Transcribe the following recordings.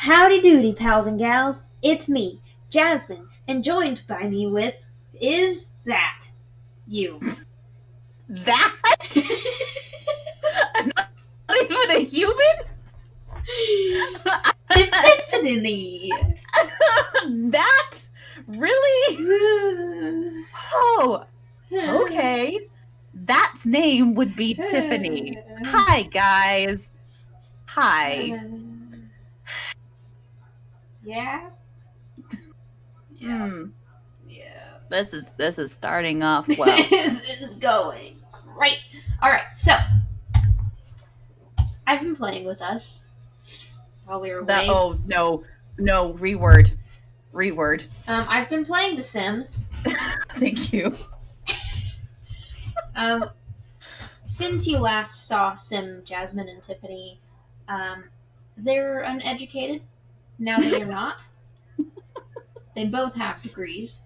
Howdy doody, pals and gals. It's me, Jasmine, and joined by me with is that you. That? I'm not even a human? Tiffany. That? Really? Oh, okay. That's name would be Tiffany. Hi, guys. Hi. Yeah? Hmm. Yeah. This is starting off well. This is going great. Alright, so I've been playing with us while we were away. No, reword. I've been playing The Sims. Thank you. Since you last saw Sim, Jasmine, and Tiffany, they're uneducated. Now they are not. They both have degrees.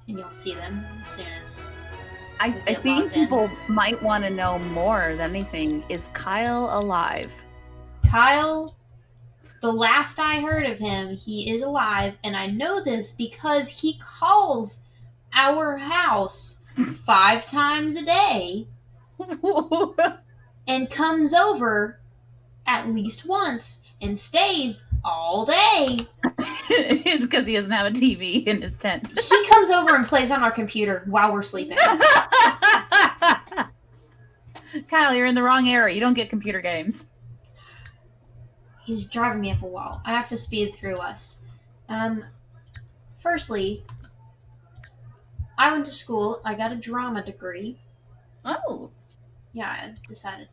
And you'll see them as soon as I think people might want to know more than anything. Is Kyle alive? Kyle, the last I heard of him, he is alive, and I know this because he calls our house 5 times a day and comes over at least once and stays all day. It's because he doesn't have a TV in his tent. He comes over and plays on our computer while we're sleeping. Kyle, you're in the wrong area. You don't get computer games. He's driving me up a wall. I have to speed through us. Firstly, I went to school. I got a drama degree. Oh. Yeah, I decided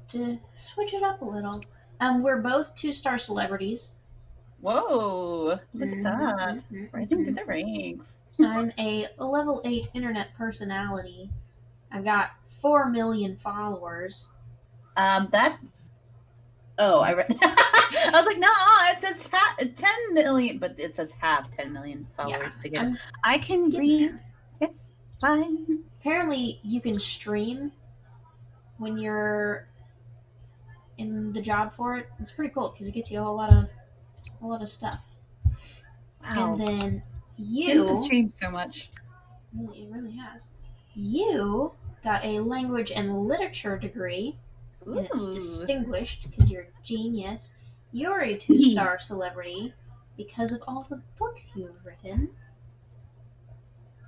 to switch it up a little. We're both 2-star celebrities. Whoa, look at that. Rising through the ranks. I'm a level 8 internet personality. I've got 4 million followers. I read I was like, no, it says 10 million, but it says have 10 million followers to get. I can read. There. It's fine. Apparently, you can stream when you're in the job for it. It's pretty cool because it gets you a lot of stuff. Wow. And then you Things has changed so much. It really has. You got a language and literature degree. Ooh. And it's distinguished because you're a genius. You're a 2-star celebrity because of all the books you've written.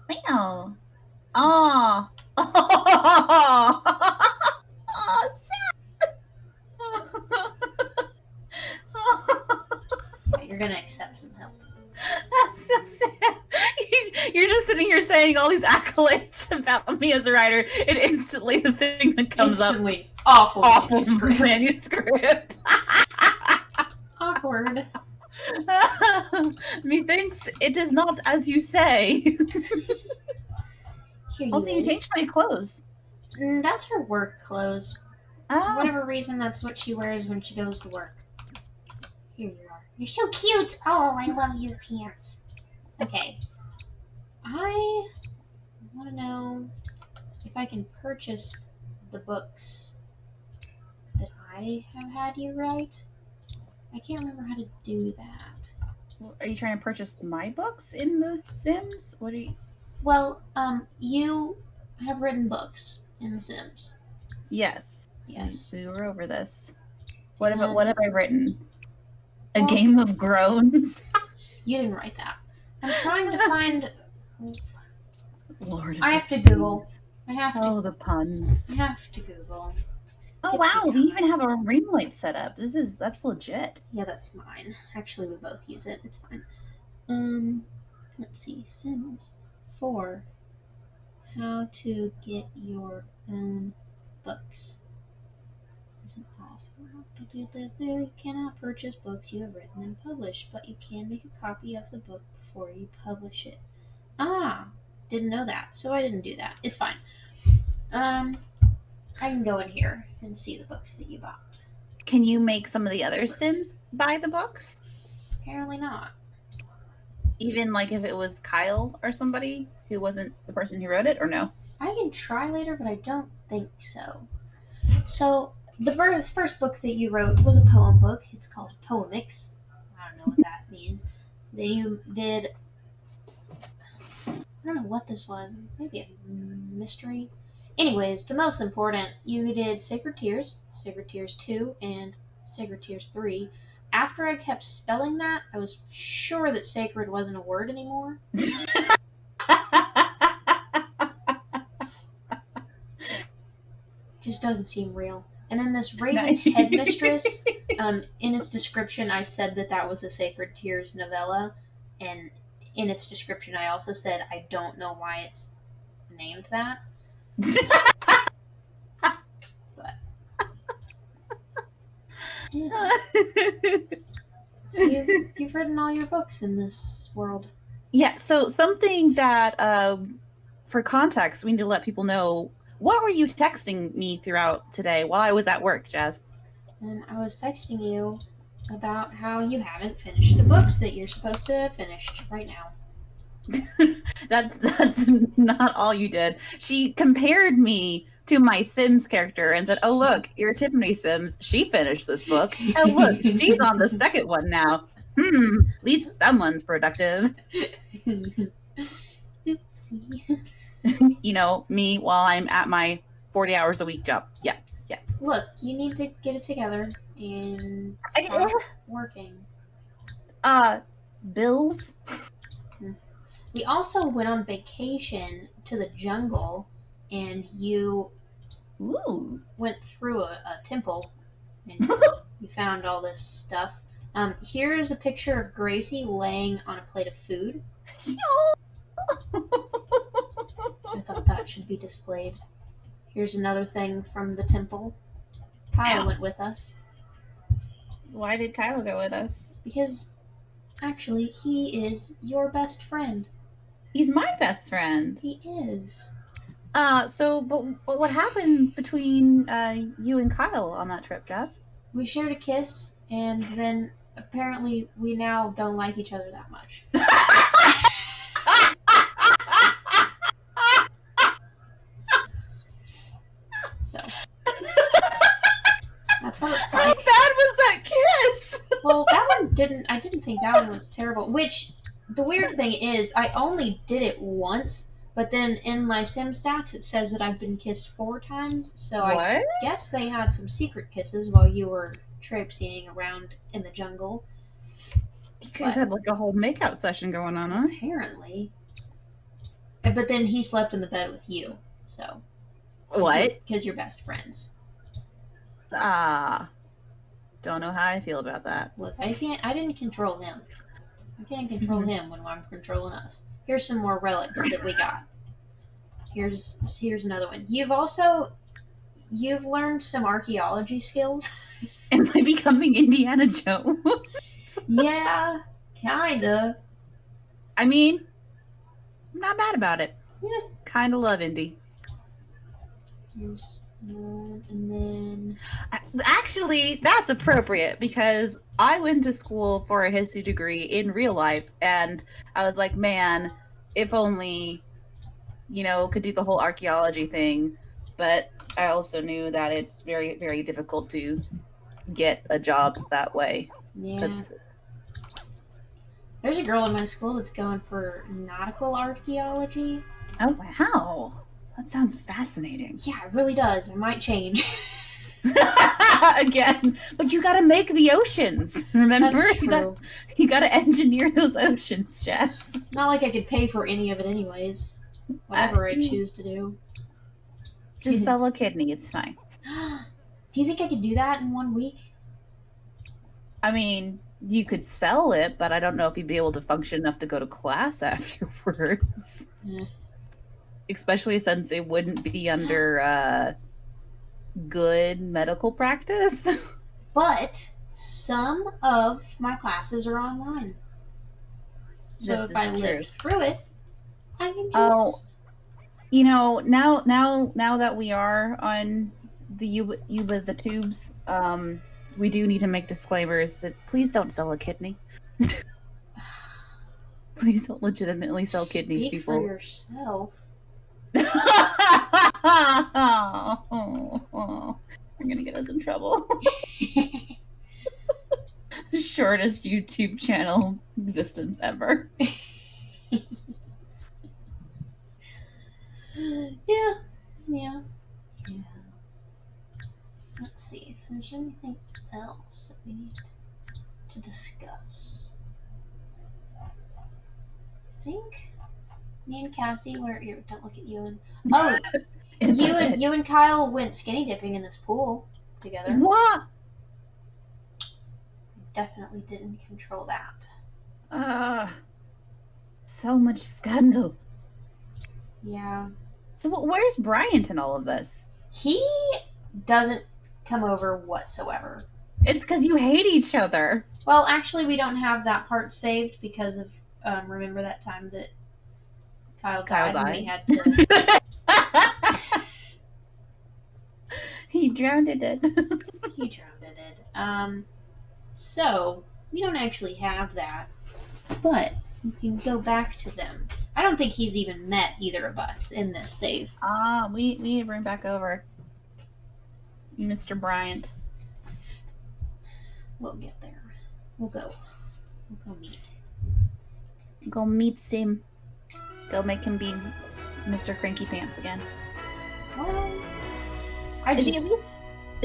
Wow. Oh. Oh, sad. Yeah, you're gonna accept some help. That's so sad. You're just sitting here saying all these accolades about me as a writer, and instantly the thing that comes up. Awful manuscript. Awkward. Methinks it is not as you say. Also, you changed my clothes. That's her work clothes. Oh. For whatever reason, that's what she wears when she goes to work. Here you are. You're so cute. Oh, I love your pants. Okay. I want to know if I can purchase the books that I have had you write. I can't remember how to do that. Are you trying to purchase my books in The Sims? What are you... Well, you have written books in The Sims. Yes. Yes. We were over this. What have I written? A Game of Groans? You didn't write that. I'm trying to find... Lord of I have to Google. I have to. Oh, the puns. I have to Google. Oh, wow. We even have a ring light set up. That's legit. Yeah, that's mine. Actually, we both use it. It's fine. Let's see. Sims 4. How to get your own books. As an author, you cannot purchase books you have written and published, but you can make a copy of the book before you publish it. Didn't know that, so I didn't do that. It's fine. I can go in here and see the books that you bought. Can you make some of the other Sims buy the books? Apparently not. Even like if it was Kyle or somebody who wasn't the person who wrote it, or no? I can try later, but I don't think so. So the first book that you wrote was a poem book. It's called Poemics. I don't know what that means. Then you did, I don't know what this was. Maybe a mystery. Anyways, the most important, you did Sacred Tears 2, and Sacred Tears 3. After I kept spelling that, I was sure that sacred wasn't a word anymore. Just doesn't seem real. And then this Raven Headmistress, in its description, I said that that was a Sacred Tears novella, and in its description, I also said I don't know why it's named that. But yeah. So you've written all your books in this world. Yeah. So something that, for context, we need to let people know. What were you texting me throughout today while I was at work, Jazz? And I was texting you about how you haven't finished the books that you're supposed to have finished right now. That's not all you did. She compared me to my Sims character and said, "Oh look, you're Tiffany Sims. She finished this book. Oh look, she's on the second one now. At least someone's productive." Oopsie. You know, me while I'm at my 40 hours a week job. Yeah. Look, you need to get it together and start working. Bills. We also went on vacation to the jungle, and you went through a temple, and you found all this stuff. Here's a picture of Gracie laying on a plate of food. I thought that should be displayed. Here's another thing from the temple. Kyle went with us. Why did Kyle go with us? Because, actually, he is your best friend. He's my best friend. He is. But what happened between you and Kyle on that trip, Jess? We shared a kiss, and then apparently we now don't like each other that much. So that's what it's like. How bad was that kiss? Well, that one didn't. I didn't think that one was terrible. Which the weird thing is, I only did it once, but then in my sim stats it says that I've been kissed 4 times. So what? I guess they had some secret kisses while you were traipsing around in the jungle. You guys had like a whole makeout session going on, huh? Apparently. But then he slept in the bed with you, so. What? Because you're best friends. Don't know how I feel about that. Look, I didn't control him. I can't control him when I'm controlling us. Here's some more relics that we got. Here's another one. You've learned some archaeology skills. Am I becoming Indiana Jones? Yeah, kinda. I mean, I'm not mad about it. Yeah. Kinda love Indy. Here's one, and then... Actually, that's appropriate because I went to school for a history degree in real life, and I was like, man, if only, could do the whole archaeology thing. But I also knew that it's very, very difficult to get a job that way. Yeah. There's a girl in my school that's going for nautical archaeology. Oh, wow. That sounds fascinating. Yeah, it really does. It might change. Again, but you got to make the oceans. Remember, that's true. You got to engineer those oceans, Jess. It's not like I could pay for any of it, anyways. Whatever I choose to do. Just sell a kidney. It's fine. Do you think I could do that in 1 week? I mean, you could sell it, but I don't know if you'd be able to function enough to go to class afterwards. Yeah. Especially since it wouldn't be under good medical practice. But some of my classes are online. So if I live through it, I can just... now that we are on the Yuba the tubes, we do need to make disclaimers that please don't sell a kidney. Please don't legitimately sell kidneys, people. Speak for yourself. We're gonna get us in trouble. Shortest YouTube channel existence ever. Yeah. Let's see if there's anything else that we need to discuss. I think me and Cassie were here. Don't look at you and you and Kyle went skinny dipping in this pool together. What? Definitely didn't control that. So much scandal. Yeah. So where's Bryant in all of this? He doesn't come over whatsoever. It's because you hate each other. Well, actually, we don't have that part saved because of remember that time that Kyle died. And we had to. He drowned it. He drowned it. So we don't actually have that, but we can go back to them. I don't think he's even met either of us in this save. We need to bring back over Mr. Bryant. We'll get there. We'll go meet. Go meet Sim. Go make him be Mr. Cranky Pants again. Well, is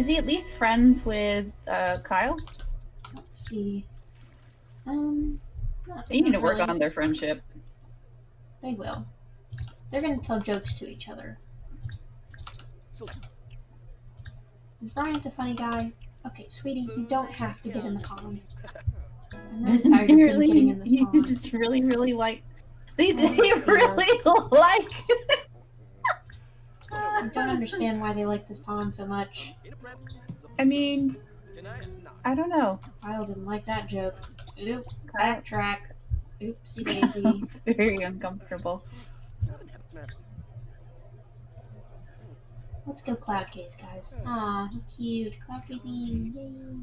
he at least friends with Kyle? Let's see. They need to work on their friendship. They will. They're going to tell jokes to each other. Is Bryant a funny guy? Okay, sweetie, you don't have to get in the pond. I'm really tired of him getting in this pond. He's just really like... They really like... I don't understand why they like this pond so much. I mean... I don't know. Kyle didn't like that joke. Oop, backtrack. Oopsie daisy. It's very uncomfortable. Let's go cloud gaze, guys. Aw, cute. Cloud gazing. Yay.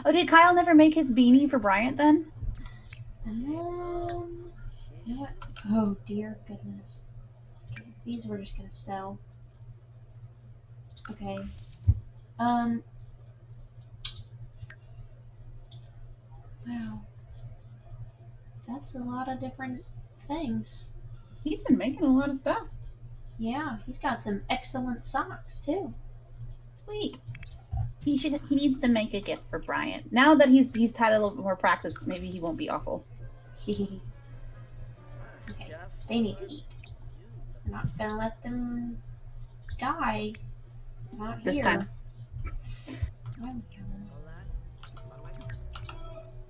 Oh, did Kyle never make his beanie for Bryant then? You know what? Oh, dear goodness. Okay, these we're just gonna sell. Okay. Wow. That's a lot of different things. He's been making a lot of stuff. Yeah, he's got some excellent socks too. Sweet. He needs to make a gift for Bryant. Now that he's had a little bit more practice, maybe he won't be awful. Okay. They need to eat. We're not gonna let them die. Not this here. time.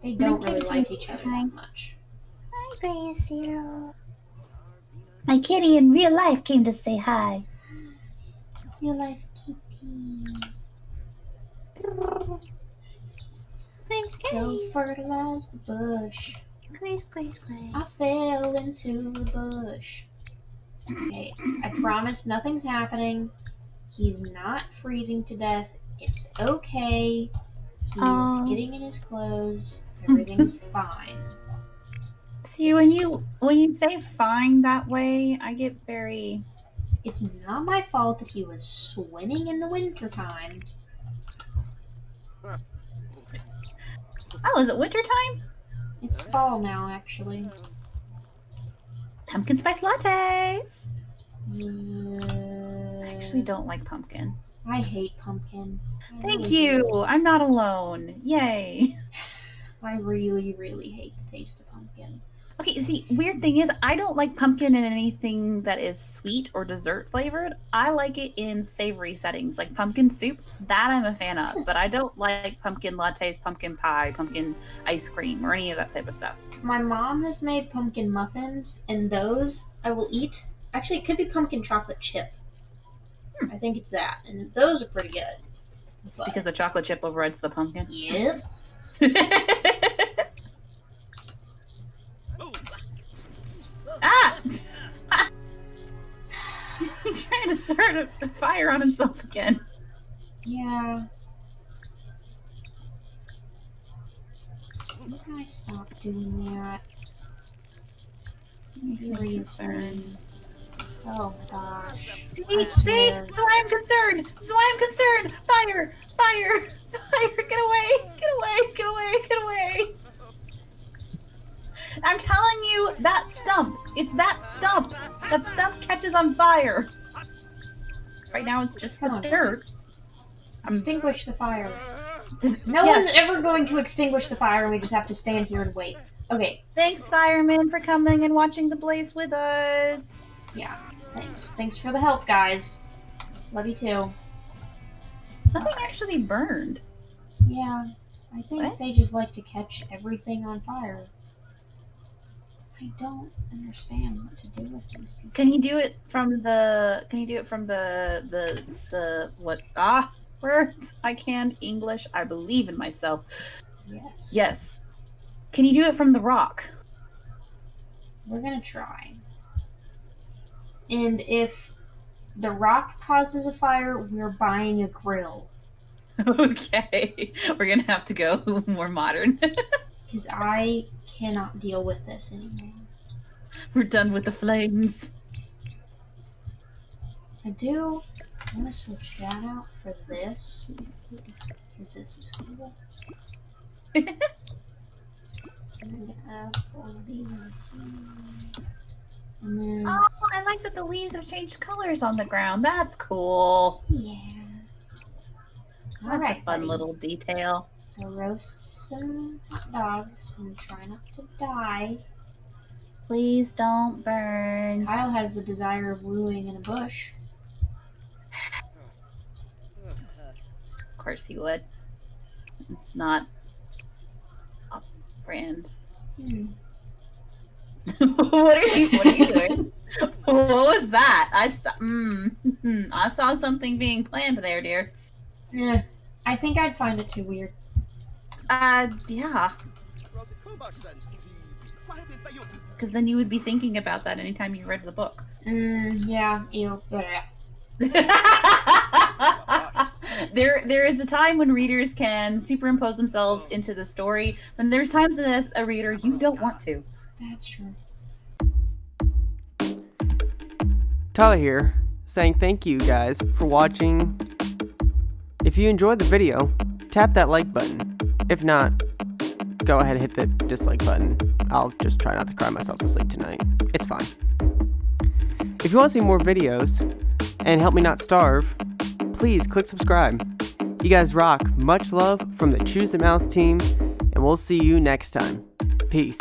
They don't really like each other that much. Hi, Gracie. My kitty in real life came to say hi. Real life kitty. Go fertilize the bush. I fell into the bush. Okay, I promise nothing's happening. He's not freezing to death. It's okay. He's getting in his clothes. Everything's fine. See, when you say fine that way, I get very... It's not my fault that he was swimming in the wintertime. Oh, is it wintertime? It's fall now, actually. Pumpkin spice lattes! I actually don't like pumpkin. I hate pumpkin. Thank you! I'm not alone. Yay! I really, really hate the taste of pumpkin. Okay, see, weird thing is, I don't like pumpkin in anything that is sweet or dessert flavored. I like it in savory settings, like pumpkin soup. That I'm a fan of, but I don't like pumpkin lattes, pumpkin pie, pumpkin ice cream, or any of that type of stuff. My mom has made pumpkin muffins, and those I will eat. Actually, it could be pumpkin chocolate chip. I think it's that, and those are pretty good. It's because the chocolate chip overrides the pumpkin? Yep. Ah! He's trying to start a fire on himself again. Yeah. When can I stop doing that? Seriously. Oh my gosh. See? I swear. This is why I'm concerned. This is why I'm concerned. Fire! Fire! Fire! Get away! Get away! Get away! Get away! I'm telling you, that stump. It's that stump. That stump catches on fire. Right now, it's just the dirt. Extinguish the fire. No one's ever going to extinguish the fire, and we just have to stand here and wait. Okay. Thanks, firemen, for coming and watching the blaze with us. Yeah, thanks. Thanks for the help, guys. Love you too. Nothing actually burned. Yeah, I think they just like to catch everything on fire. I don't understand what to do with these people. Can you do it from the what words? I can English. I believe in myself. Yes. Yes. Can you do it from the rock? We're gonna try. And if the rock causes a fire, we're buying a grill. Okay. We're gonna have to go more modern. Because I cannot deal with this anymore. We're done with the flames. I do want to switch that out for this. Because this is cool. I'm going to add all of these in here. And then... Oh, I like that the leaves have changed colors on the ground. That's cool. Yeah. That's a fun little detail. Go roast some hot dogs and try not to die. Please don't burn. Kyle has the desire of wooing in a bush. Of course he would. It's not a brand. What are you doing? What was that? I saw something being planned there, dear. Yeah, I think I'd find it too weird. Yeah. Because then you would be thinking about that anytime you read the book. Yeah, ew. There is a time when readers can superimpose themselves into the story, and there's times as a reader you don't want to. That's true. Tyler here, saying thank you guys for watching. If you enjoyed the video, tap that like button. If not, go ahead and hit the dislike button. I'll just try not to cry myself to sleep tonight. It's fine. If you want to see more videos and help me not starve, please click subscribe. You guys rock. Much love from the Choose the Mouse team, and we'll see you next time. Peace.